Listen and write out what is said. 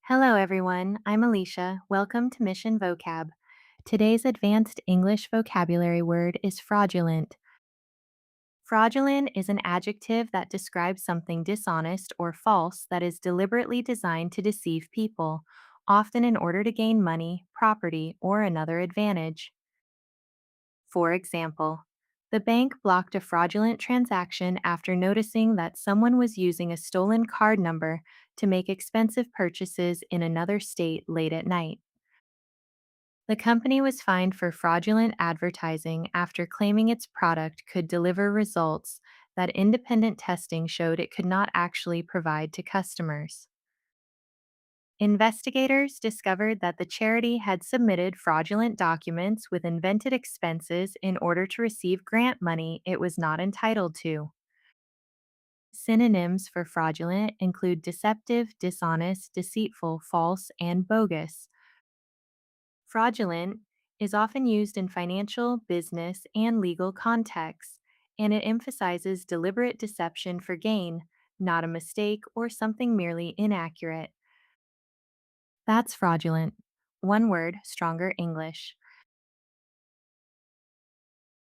Hello, everyone. I'm Alicia. Welcome to Mission Vocab. Today's advanced English vocabulary word is fraudulent. Fraudulent is an adjective that describes something dishonest or false that is deliberately designed to deceive people, often in order to gain money, property, or another advantage. For example, the bank blocked a fraudulent transaction after noticing that someone was using a stolen card number to make expensive purchases in another state late at night. The company was fined for fraudulent advertising after claiming its product could deliver results that independent testing showed it could not actually provide to customers. Investigators discovered that the charity had submitted fraudulent documents with invented expenses in order to receive grant money it was not entitled to. Synonyms for fraudulent include deceptive, dishonest, deceitful, false, and bogus. Fraudulent is often used in financial, business, and legal contexts, and it emphasizes deliberate deception for gain, not a mistake or something merely inaccurate. That's fraudulent. One word, stronger English.